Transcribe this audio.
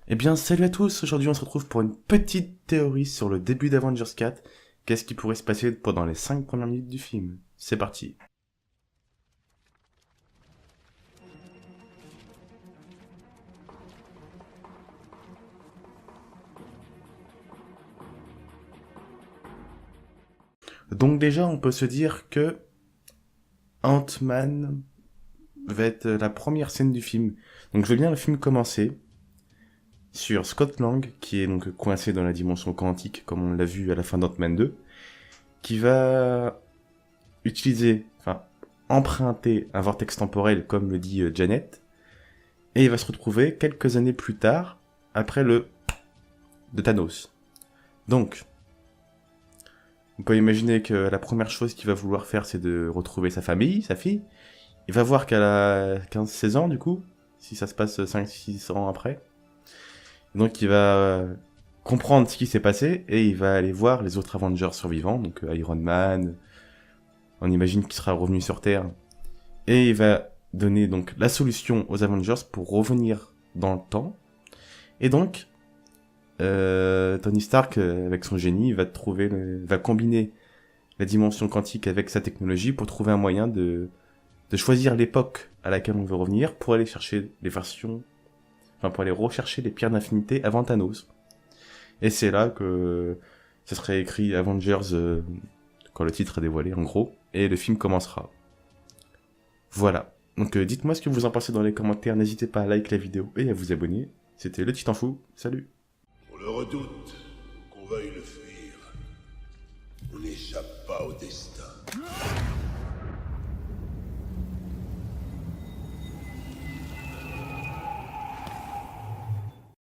Eh bien, salut à tous, aujourd'hui on se retrouve pour une petite théorie sur le début d'Avengers 4. Qu'est-ce qui pourrait se passer pendant les 5 premières minutes du film? C'est parti. Donc déjà, on peut se dire que Ant-Man va être la première scène du film. Donc je veux bien le film commencer sur Scott Lang, qui est donc coincé dans la dimension quantique, comme on l'a vu à la fin d'Ant-Man 2, qui va emprunter un vortex temporel, comme le dit Janet, et il va se retrouver quelques années plus tard, après le de Thanos. Donc, on peut imaginer que la première chose qu'il va vouloir faire, c'est de retrouver sa famille, sa fille. Il va voir qu'elle a 15-16 ans, du coup, si ça se passe 5-6 ans après. Donc, il va comprendre ce qui s'est passé, et il va aller voir les autres Avengers survivants, donc Iron Man, on imagine qu'il sera revenu sur Terre, et il va donner donc la solution aux Avengers pour revenir dans le temps. Et donc, Tony Stark, avec son génie, va combiner la dimension quantique avec sa technologie pour trouver un moyen de choisir l'époque à laquelle on veut revenir pour aller chercher pour aller rechercher les pierres d'infinité avant Thanos. Et c'est là que ce serait écrit Avengers quand le titre est dévoilé, en gros, et le film commencera. Voilà. Donc dites-moi ce que vous en pensez dans les commentaires, n'hésitez pas à liker la vidéo et à vous abonner. C'était le Titan Fou, salut. On le redoute, qu'on veuille le fuir. On n'échappe pas au destin.